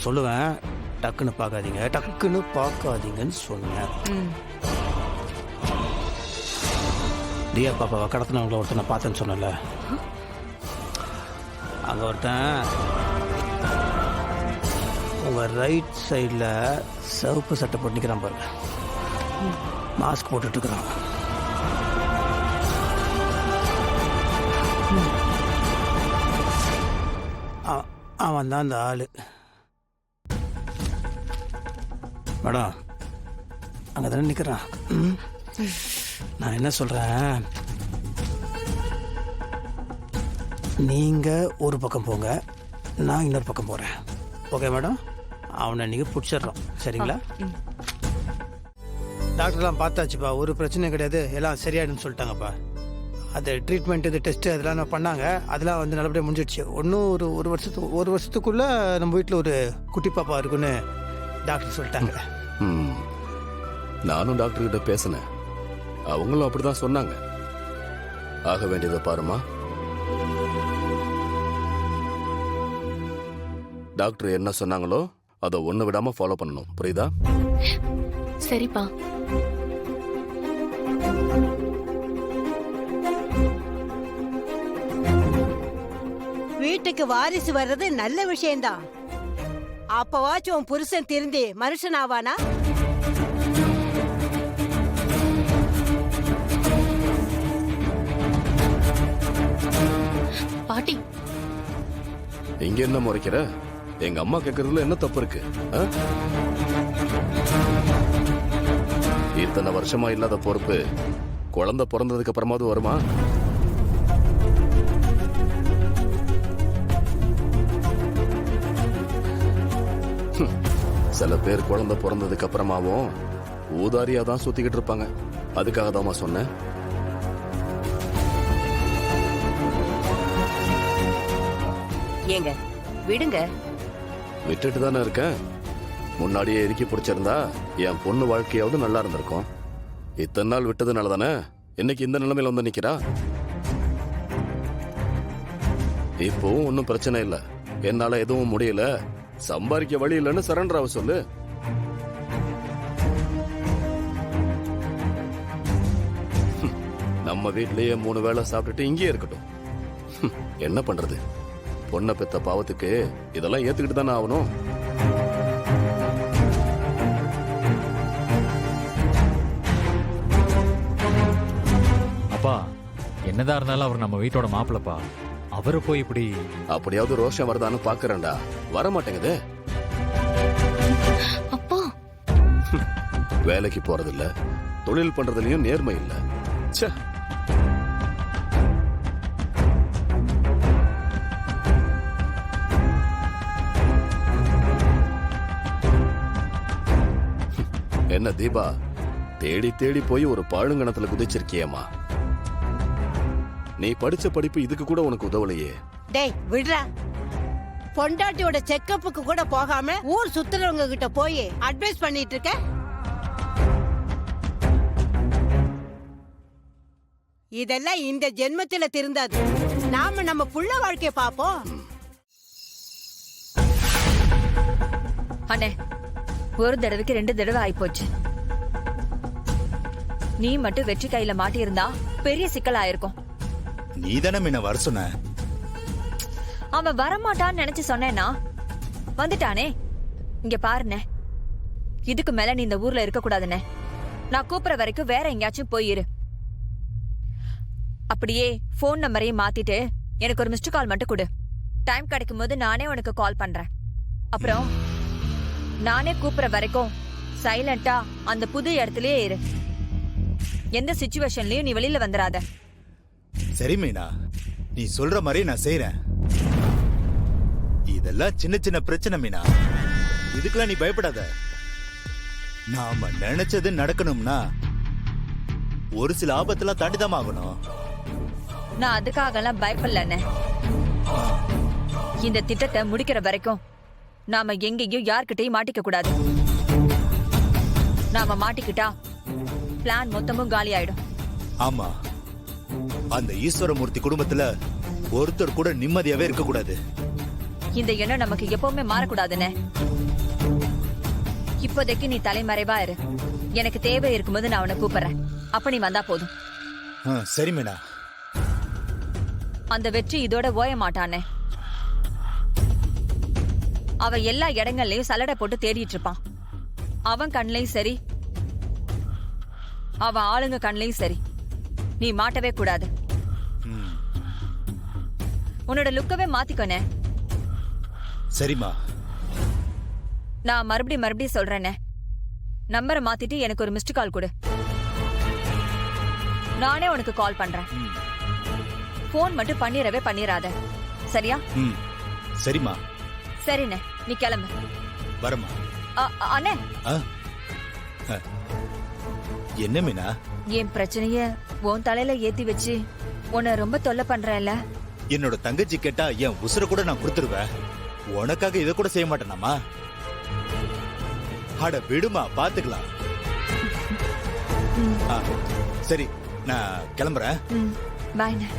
நான் சொல்லுவேன், டக்குன்னு பார்க்காதீங்கன்னு சொன்னேன். தியா பாப்பாவை கடத்தினவங்கள ஒருத்தன் நான் பார்த்தேன்னு சொன்னல, அங்கே ஒருத்தன் உங்கள் ரைட் சைடில் சிவப்பு சட்டை போட்டு நிற்கிறான் பாருங்க, மாஸ்க் போட்டுட்ருக்குறான். அவன் தான் அந்த ஆள். மேடம் அங்கே தானே நிற்கிறான். நான் என்ன சொல்கிறேன், நீங்கள் ஒரு பக்கம் போங்க, நான் இன்னொரு பக்கம் போகிறேன். Okay madam? அவனை நீங்கள் பிடிச்சிட்றோம், சரிங்களா? டாக்டர்லாம் பார்த்தாச்சுப்பா, ஒரு பிரச்சனையும் கிடையாது, எல்லாம் சரியாயிடுன்னு சொல்லிட்டாங்கப்பா. அது ட்ரீட்மெண்ட், இது டெஸ்ட்டு அதெல்லாம் நான் பண்ணாங்க, அதெல்லாம் வந்து நல்லபடியாக முடிஞ்சிடுச்சு. இன்னும் ஒரு வருஷத்துக்குள்ளே நம்ம வீட்டில் ஒரு குட்டி பாப்பா இருக்குன்னு டாக்டர் சொல்லிட்டாங்க. நானும் டாக்டர்கிட்ட பேசினேன், அவங்களும் அப்படிதான் சொன்னாங்க. ஆக வேண்டியதை பாருமா. டாக்டர் என்ன சொன்னாங்களோ அதை ஒண்ணு விடாம ஃபாலோ பண்ணணும், புரியுதா? சரிப்பா. வீட்டுக்கு வாரிசு வர்றது நல்ல விஷயம்தான். அப்பவாச்சும் உன் புருஷன் திருந்தி மனுஷன் ஆவானா? பாட்டி இங்க என்ன முறைக்கிற? எங்க அம்மா கேட்கறதுல என்ன தப்பு இருக்கு? இத்தனை வருஷமா இல்லாத பொறுப்பு குழந்தை பிறந்ததுக்கு அப்புறமாவது வருமா? சில பேர் குழந்தை பிறந்ததுக்கு அப்புறமாவும் ஊதாரியா தான் சுத்திக்கிட்டு இருப்பாங்க. அதுக்காக தான் சொன்னேன். ஏங்க விடுங்க. விட்டுட்டு தானே இருக்கேன். முன்னாடியே இறுக்கி பிடிச்சிருந்தா என் பொண்ணு வாழ்க்கையாவது நல்லா இருந்திருக்கும். இத்தனை நாள் விட்டதுனால தானே இன்னைக்கு இந்த நிலைமையில வந்து நிக்கிறா. இப்பவும் ஒன்னும் பிரச்சனை இல்ல, என்னால எதுவும் முடியல, சம்பாதிக்க வழி இல்லைன்னு சரண்டர் ஆக சொல்லு. நம்ம வீட்லயே 3 வேளை சாப்பிட்டுட்டு இங்கேயே இருக்கட்டும். என்ன பண்றது? பொண்ணை பெத்த பாவத்துக்கு இதெல்லாம் ஏத்துக்கிட்டு தானே ஆகணும். அப்பா, என்னதான் இருந்தாலும் அவர் நம்ம வீட்டோட மாப்பிள்ளப்பா. அவரை போய் இப்படி அப்படியாவது ரோஷம் வருதான்னு பாக்குறேன்டா. வர மாட்டேங்குது. அப்பா வேலைக்கு போறதில்ல, தொழில் பண்றதுலயும் நேர்மை இல்ல. ச்சே. என்ன தீபா, தேடி தேடி போய் ஒரு பாழுங்கணத்துல குதிச்சிருக்கியம்மா. நீ படிச்ச படிப்பு இதுக்கு கூட உனக்கு உதவலையே. டேய் விடுறா. பொண்டாட்டியோட செக்கப்புக்கு கூட போகாம ஊர் சுத்துறவங்க கிட்ட போய் அட்வைஸ் பண்ணிட்டு இருக்க. இதெல்லாம் இந்த ஜென்மத்தில திருந்தாது. நாம நம்ம புள்ள வாழ்க்கைய பாப்போம். அண்ணே, ஒரு தடவைக்கு 2 தடவை ஆயிப்போச்சு. நீ மட்டும் வெற்றி கையில மாட்டியிருந்தா பெரிய சிக்கல் ஆயிருக்கும். நீ தானே முன்ன வர சொன்ன. அவன் வரமாட்டான்னு நினைச்சு சொன்னேன்னா வந்துட்டானே. இங்க பாருண்ணே, இதுக்கு மேல நீ இந்த ஊர்ல இருக்க கூடாதுண்ணே. நான் கூப்பிடுற வரைக்கும் வேற எங்கேயாச்சும் போயிரு. அப்படியே போன் நம்பரையும் மாத்திட்டு எனக்கு ஒரு மிஸ்டு கால் மட்டும் கொடு. டைம் கிடைக்கும் போது நானே உனக்கு கால் பண்றேன். அப்புறம் நானே கூப்பிடுற வரைக்கும் சைலண்டா அந்த புது இடத்துலயே இரு. எந்த சிச்சுவேஷன்லயும் நீ வெளியில வந்துடாத. சரி மீனா, நீ சொல்ற மாதிரி நான் செய்யறேன். இதெல்லாம் சின்ன சின்ன பிரச்சனை மீனா, இதுக்கெல்லாம் நீ பயப்படாத. நாம நினைச்சது நடக்கணும்னா ஒரு சில ஆபத்தெல்லாம் தாண்டிதான் ஆகணும். நான் அதுக்காக எல்லாம் பயப்படலண்ணே. இந்த திட்டத்தை முடிக்கிற வரைக்கும் நாம எங்கேயும் யார்கிட்டயும் மாட்டிக்க கூடாது. நாம மாட்டிக்கிட்டா பிளான் மொத்தமும் காலி ஆயிடும். ஆமா, அந்த ஈஸ்வரமூர்த்தி குடும்பத்துல ஒருத்தர் கூட நிம்மதியாவே இருக்க கூடாது. இந்த எண்ணம் நமக்கு எப்பவுமே மாறக்கூடாதுன்னு. இப்போதைக்கு நீ தலைமறைவா இரு. எனக்கு தேவை இருக்கும்போது நான் உன்னை கூப்பிடுறேன். அப்ப நீ வந்தா போதும். சரி மீனா. அந்த வெற்றி இதோட ஓய மாட்டானே. அவ எல்லா இடங்கள்லயும் சலடை போட்டு தேடிட்டு இருப்பான். அவன் கண்ணையும் சரி, அவன் ஆளுங்க கண்ணையும் சரி, நீ மாட்டவே கூடாது. உன்னோட லுக்கவே மாத்திக்கோனே. சரிம்மா. நான் மறுபடியும் சொல்றேனே, நம்பரை மாத்திட்டு எனக்கு ஒரு மிஸ்டு கால் கொடு. நானே உனக்கு கால் பண்றேன். போன் மட்டும் பண்ணிராத, சரியா? சரிம்மா. சரிண்ணே, நீ கிளம்பு. வரமா. அண்ணே. என்ன மீனா? என் பிரச்சனைய உன் தலையில ஏத்தி வச்சு உன்னை ரொம்ப தொல்லை பண்றேன்ல. என்னோட தங்கச்சி கேட்டா என் உசுர கூட நான் கொடுத்துருவேன். உனக்காக இதை கூட செய்ய மாட்டேனாமா? அட விடுமா, பாத்துக்கலாம். சரி, நான் கிளம்புறேன். பாய்ண்ணே.